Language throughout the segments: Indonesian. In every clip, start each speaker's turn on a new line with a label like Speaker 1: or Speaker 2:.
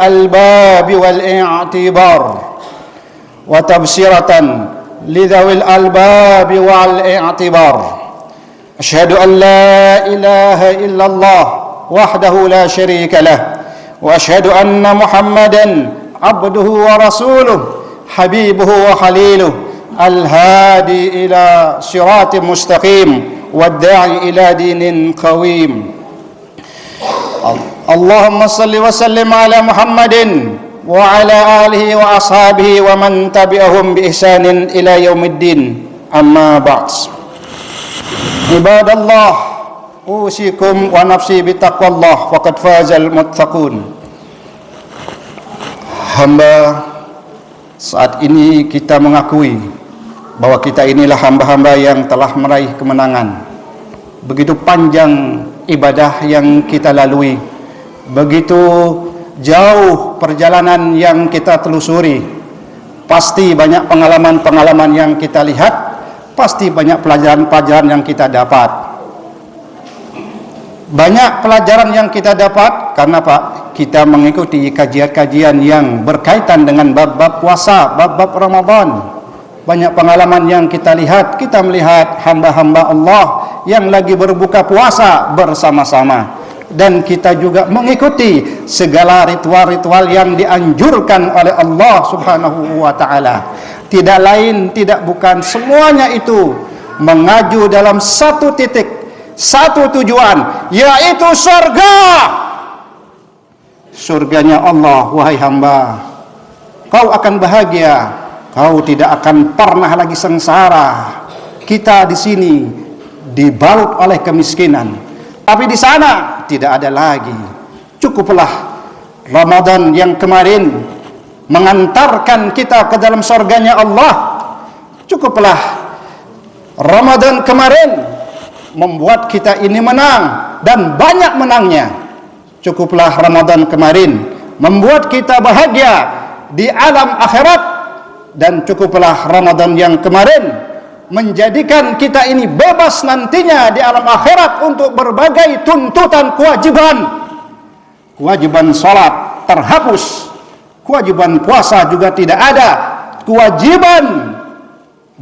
Speaker 1: الألباب والاعتبار وتبصرة لذوي الألباب والاعتبار. أشهد أن لا إله إلا الله وحده لا شريك له، وأشهد أن محمدا عبده ورسوله حبيبه وخليله الهادي إلى صراط مستقيم والداعي إلى دين قويم. اللهم صل وسلم على محمد وعلى آله وأصحابه ومن تبعهم بإحسان إلى يوم الدين. أما بعد. عباد الله، أوصيكم ونفسي بتقوى الله فقد فاز المتقون. Hamba, saat ini kita mengakui bahwa kita inilah hamba-hamba yang telah meraih kemenangan. Begitu panjang ibadah yang kita lalui, begitu jauh perjalanan yang kita telusuri, pasti banyak pengalaman-pengalaman yang kita lihat, pasti banyak pelajaran-pelajaran yang kita dapat. Banyak pelajaran yang kita dapat karena kita mengikuti kajian-kajian yang berkaitan dengan bab-bab puasa, bab-bab Ramadan. Banyak pengalaman yang kita lihat, kita melihat hamba-hamba Allah yang lagi berbuka puasa bersama-sama, dan kita juga mengikuti segala ritual-ritual yang dianjurkan oleh Allah Subhanahu wa taala. Tidak lain, tidak bukan, semuanya itu mengaju dalam satu titik, satu tujuan, yaitu surga. Surganya Allah, wahai hamba, kau akan bahagia, kau tidak akan pernah lagi sengsara. Kita di sini dibalut oleh kemiskinan, tapi di sana tidak ada lagi. Cukuplah Ramadan yang kemarin mengantarkan kita ke dalam surganya Allah. Cukuplah Ramadan kemarin membuat kita ini menang dan banyak menangnya. Cukuplah Ramadan kemarin membuat kita bahagia di alam akhirat, dan cukuplah Ramadan yang kemarin menjadikan kita ini bebas nantinya di alam akhirat untuk berbagai tuntutan kewajiban. Kewajiban salat terhapus, kewajiban puasa juga tidak ada, kewajiban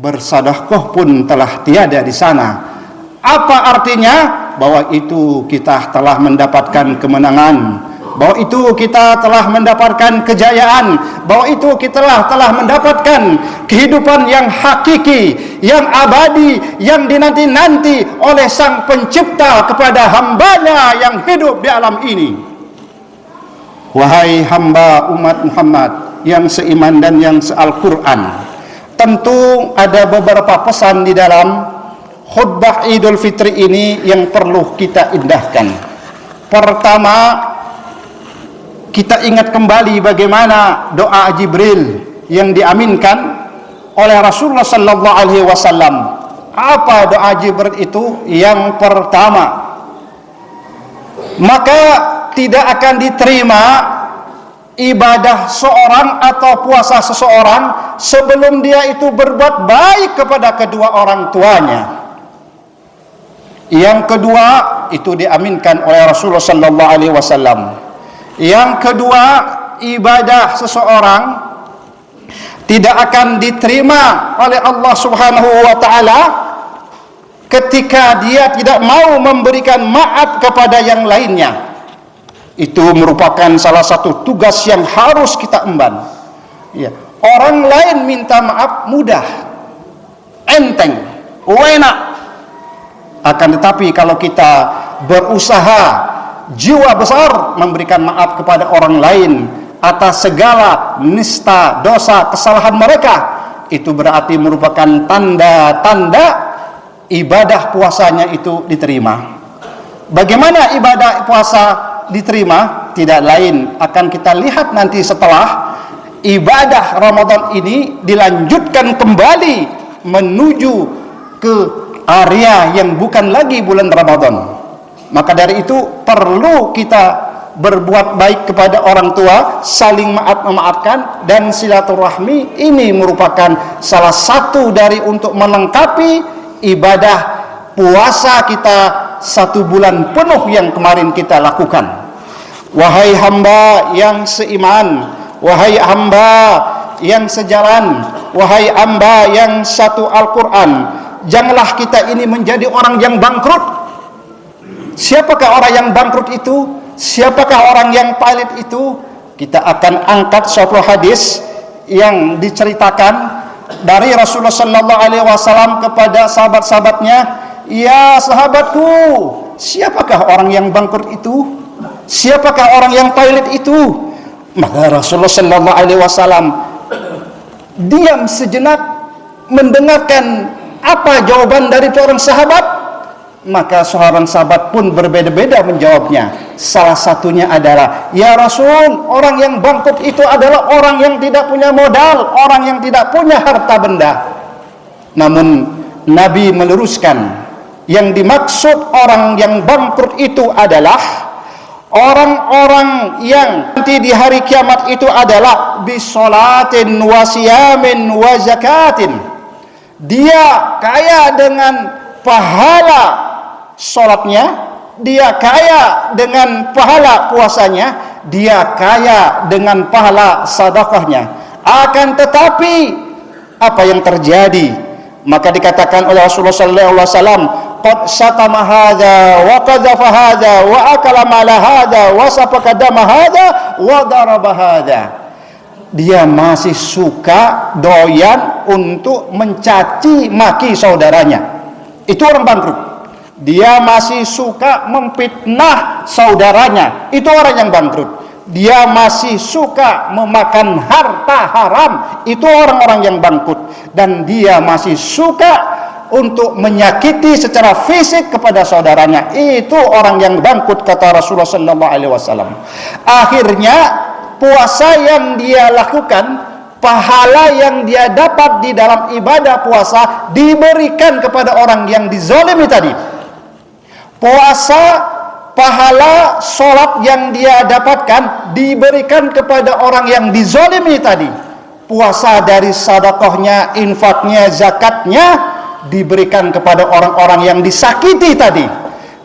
Speaker 1: bersedekah pun telah tiada di sana. Apa artinya? Bahwa itu kita telah mendapatkan kemenangan, bahwa itu kita telah mendapatkan kejayaan, bahwa itu kita telah mendapatkan kehidupan yang hakiki, yang abadi, yang dinanti-nanti oleh Sang Pencipta kepada hambanya yang hidup di alam ini. Wahai hamba umat Muhammad yang seiman dan yang se-Al-Quran, tentu ada beberapa pesan di dalam khutbah Idul Fitri ini yang perlu kita indahkan. Pertama, kita ingat kembali bagaimana doa Jibril yang diaminkan oleh Rasulullah sallallahu alaihi wasallam. Apa doa Jibril itu? Yang pertama, maka tidak akan diterima ibadah seorang atau puasa seseorang sebelum dia itu berbuat baik kepada kedua orang tuanya. Yang kedua, itu diaminkan oleh Rasulullah sallallahu alaihi wasallam. Yang kedua, ibadah seseorang tidak akan diterima oleh Allah Subhanahu wa taala ketika dia tidak mau memberikan maaf kepada yang lainnya. Itu merupakan salah satu tugas yang harus kita emban. Ya, orang lain minta maaf mudah, enteng, enak. Akan tetapi kalau kita berusaha jiwa besar memberikan maaf kepada orang lain atas segala nista, dosa, kesalahan mereka, itu berarti merupakan tanda-tanda ibadah puasanya itu diterima. Bagaimana ibadah puasa diterima? Tidak lain, akan kita lihat nanti setelah ibadah Ramadan ini dilanjutkan kembali menuju ke area yang bukan lagi bulan Ramadan. Maka dari itu perlu kita berbuat baik kepada orang tua, saling memaafkan, dan silaturahmi ini merupakan salah satu dari untuk melengkapi ibadah puasa kita 1 bulan penuh yang kemarin kita lakukan. wahai hamba yang seiman, wahai hamba yang sejalan, wahai hamba yang satu Al-Quran, janganlah kita ini menjadi orang yang bangkrut. Siapakah orang yang bangkrut itu? Siapakah orang yang pailit itu? Kita akan angkat suatu hadis yang diceritakan dari Rasulullah sallallahu alaihi wasallam kepada sahabat-sahabatnya, "Ya sahabatku, siapakah orang yang bangkrut itu? Siapakah orang yang pailit itu?" Maka Rasulullah sallallahu alaihi wasallam diam sejenak mendengarkan apa jawaban dari seorang sahabat. Maka seorang sahabat pun berbeda-beda menjawabnya. Salah satunya adalah, "Ya Rasul, orang yang bangkrut itu adalah orang yang tidak punya modal, orang yang tidak punya harta benda." Namun Nabi meluruskan, yang dimaksud orang yang bangkrut itu adalah orang-orang yang nanti di hari kiamat itu adalah bisolatin wa siyamin wa zakatin. Dia kaya dengan pahala sholatnya, dia kaya dengan pahala puasanya, dia kaya dengan pahala sedekahnya. Akan tetapi apa yang terjadi? Maka dikatakan oleh Rasulullah sallallahu alaihi wasallam, "Qad syatama hadza wa qadhafa hadza wa akala mala hadza wa safaka dama hadza wa daraba hadza." Dia masih suka doyan untuk mencaci maki saudaranya. Itu orang bangkrut. Dia masih suka memfitnah saudaranya. Itu orang yang bangkrut. Dia masih suka memakan harta haram. Itu orang-orang yang bangkrut. Dan dia masih suka untuk menyakiti secara fisik kepada saudaranya. Itu orang yang bangkrut, kata Rasulullah sallallahu alaihi wasallam. Akhirnya puasa yang dia lakukan, pahala yang dia dapat di dalam ibadah puasa diberikan kepada orang yang dizalimi tadi. Puasa, pahala sholat yang dia dapatkan diberikan kepada orang yang dizalimi tadi. Puasa dari sedekahnya, infaknya, zakatnya diberikan kepada orang-orang yang disakiti tadi.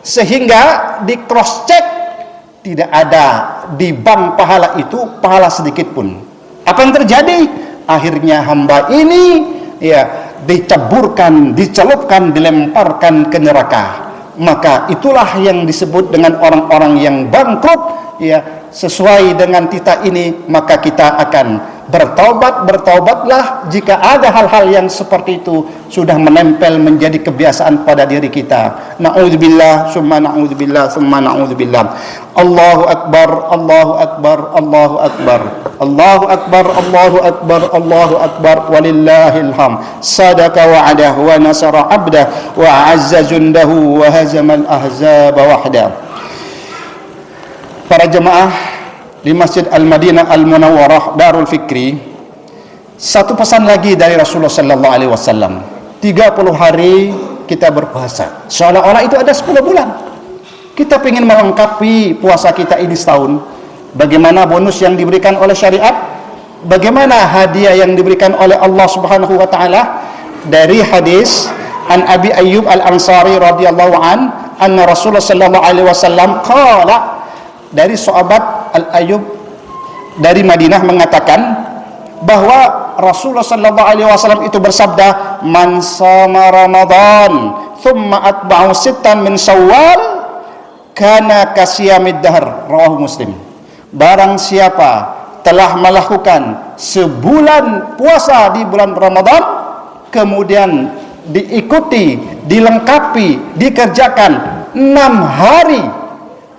Speaker 1: Sehingga di cross check, tidak ada di bank pahala itu pahala sedikit pun. Apa yang terjadi? Akhirnya hamba ini diceburkan, dicelupkan, dilemparkan ke neraka. Maka itulah yang disebut dengan orang-orang yang bangkrut. Sesuai dengan titah ini, maka kita akan bertaubatlah jika ada hal-hal yang seperti itu sudah menempel menjadi kebiasaan pada diri kita. Na'udzubillah, summa na'udzubillah, summa na'udzubillah. Allahu akbar, Allahu akbar, Allahu akbar. Allahu akbar, Allahu akbar, Allahu akbar, walillahil hamd. Sadaqa wa'adah wa nasara 'abdah wa 'azza jundahu wa hazamal ahzaba wahda. Para jemaah di Masjid Al-Madinah Al-Munawwarah Darul Fikri, satu pesan lagi dari Rasulullah sallallahu alaihi wasallam. 30 hari kita berpuasa, seolah-olah itu ada 10 bulan. Kita ingin melengkapi puasa kita ini setahun. Bagaimana bonus yang diberikan oleh syariat? Bagaimana hadiah yang diberikan oleh Allah Subhanahu wa taala? Dari hadis an Abi Ayyub Al-Ansari radhiyallahu anna Rasulullah sallallahu alaihi wasallam qala, dari sahabat Al-Ayyub dari Madinah mengatakan bahwa Rasulullah sallallahu alaihi wasallam itu bersabda, "Man shama Ramadan thumma atba'u sittan min Syawal kana kasiyamid dahr." Rawahu Muslim. Barang siapa telah melakukan sebulan puasa di bulan Ramadan, kemudian diikuti, dilengkapi, dikerjakan 6 hari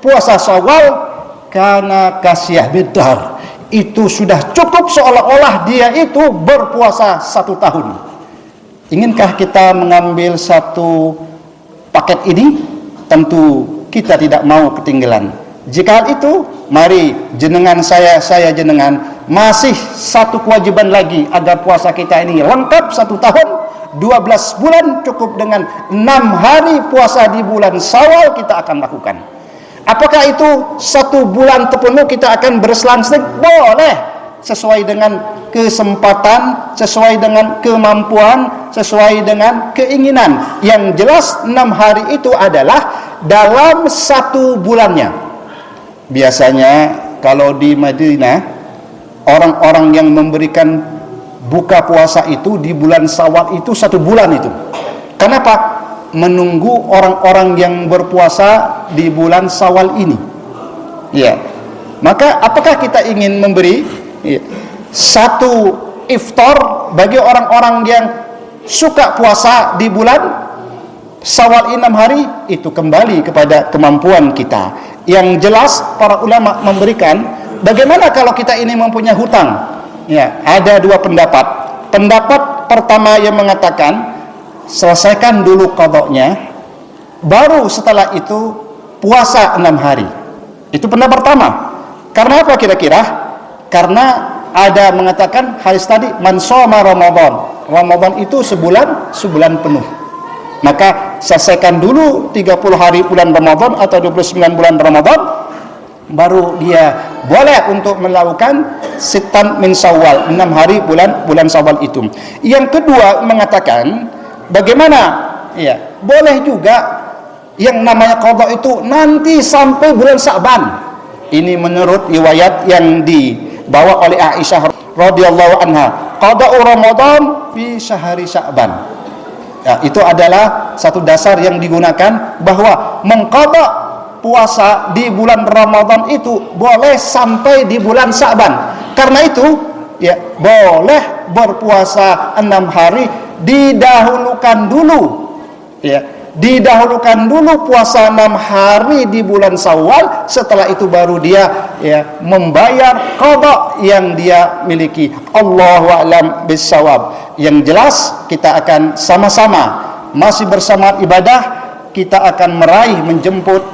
Speaker 1: puasa Syawal, karena kasiyah bidar, itu sudah cukup, seolah-olah dia itu berpuasa 1 tahun. Inginkah kita mengambil satu paket ini? Tentu kita tidak mau ketinggalan. Jika itu, mari jenengan saya jenengan masih satu kewajiban lagi agar puasa kita ini lengkap 1 tahun. 12 bulan cukup dengan 6 hari puasa di bulan Syawal kita akan lakukan. Apakah itu 1 bulan terpenuh kita akan berselang-seling? Boleh, sesuai dengan kesempatan, sesuai dengan kemampuan, sesuai dengan keinginan. Yang jelas 6 hari itu adalah dalam 1 bulannya. Biasanya kalau di Madinah, orang-orang yang memberikan buka puasa itu di bulan Syawal itu 1 bulan itu. Kenapa? Menunggu orang-orang yang berpuasa di bulan Syawal ini. Ya. Maka apakah kita ingin memberi satu iftar bagi orang-orang yang suka puasa di bulan Syawal 6 hari? Itu kembali kepada kemampuan kita. Yang jelas para ulama memberikan, bagaimana kalau kita ini mempunyai hutang? Ya, ada 2 pendapat. Pendapat pertama yang mengatakan selesaikan dulu qadanya, baru setelah itu puasa 6 hari. Itu pendapat pertama. Karena apa kira-kira? Karena ada mengatakan hadis tadi, man shoma Ramadan. Ramadan itu sebulan penuh. Maka selesaikan dulu 30 hari bulan Ramadan atau 29 bulan Ramadan, baru dia boleh untuk melakukan sitan min Syawal, 6 hari bulan Syawal itu. Yang kedua mengatakan, bagaimana? Ya, boleh juga yang namanya qada itu nanti sampai bulan Sya'ban. Ini menurut riwayat yang dibawa oleh Aisyah radhiyallahu anha, qada Ramadan fi syahri Sya'ban. Ya, itu adalah satu dasar yang digunakan bahwa mengqada puasa di bulan Ramadan itu boleh sampai di bulan Sya'ban. Karena itu ya boleh berpuasa 6 hari, didahulukan dulu ya, didahulukan dulu puasa 6 hari di bulan Syawal, setelah itu baru dia ya membayar qada yang dia miliki. Allahu a'lam bissawab. Yang jelas kita akan sama-sama masih bersama ibadah, kita akan meraih, menjemput,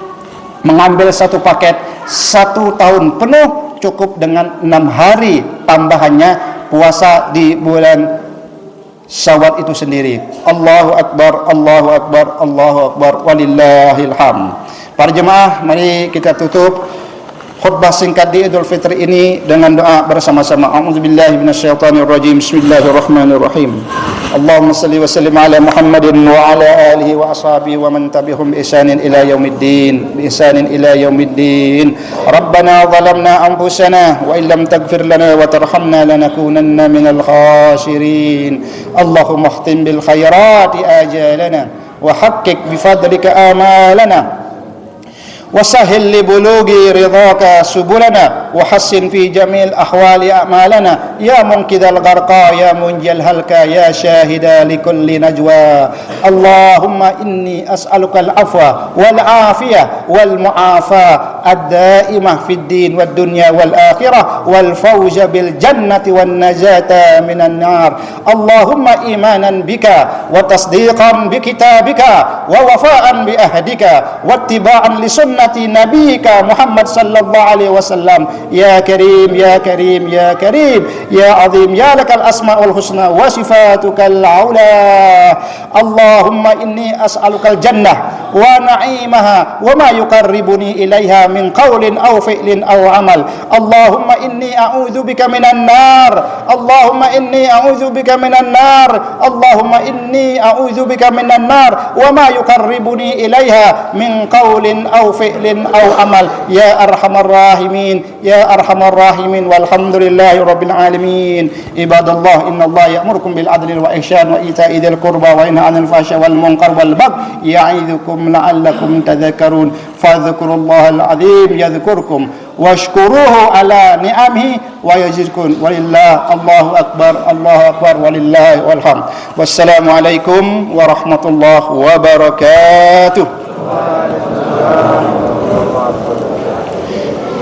Speaker 1: mengambil satu paket 1 tahun penuh cukup dengan 6 hari tambahannya puasa di bulan Syawal itu sendiri. Allahu Akbar, Allahu Akbar, Allahu Akbar, walillahil hamd. Para jemaah, mari kita tutup khutbah singkat di Idul Fitri ini dengan doa bersama-sama. A'udzubillahi minasyaitonirrajim. Bismillahirrahmanirrahim. Allahumma salli wa sallim ala Muhammadin wa ala alihi wa ashabihi wa man tabi'ahum bi ihsanin ila yaumiddin. Bi ihsanin ila yaumiddin. Rabbana zalamna anfusana wa illam taghfir lana wa tarhamna lanakunanna minal khasirin. Allahumma khtim bil khairati ajalana wa haqqik bi fadlika amalana وسهل لبلوغ رضاك سبلنا وحسن في جميع الأحوال أعمالنا يا منقذ الغرقى يا منجي الهلكى يا شاهد لكل نجوى اللهم إني أسألك العفو والعافية والمعافاة الدائمة في الدين والدنيا والآخرة والفوز بالجنة والنجاة من النار اللهم إيمانا بك وتصديقا بكتابك ووفاء بأهدك واتباعا لسنة نبيك محمد صلى الله عليه وسلم يا كريم يا كريم يا كريم يا عظيم يا لك الأسماء الحسنى وصفاتك العلى اللهم إني أسألك الجنة ونعيمها وما يقربني إليها من قول أو فعل أو عمل اللهم إني أعوذ بك من النار اللهم إني أعوذ بك من النار اللهم إني أعوذ بك من النار وما يقربني إليها من قول أو فعل أو عمل يا أرحم الراحمين يا أرحم الراحمين والحمد لله رب العالمين عباد الله إن الله يأمركم بالعدل والإحسان وإيتاء ذي القربى وينهى عن الفحشاء والمنكر والبغي يعظكم لعلكم تذكرون فاذكروا الله العظيم يذكركم واشكروه على نعمه ويزدكم ولله الله أكبر ولله والحمد والسلام عليكم ورحمة الله وبركاته.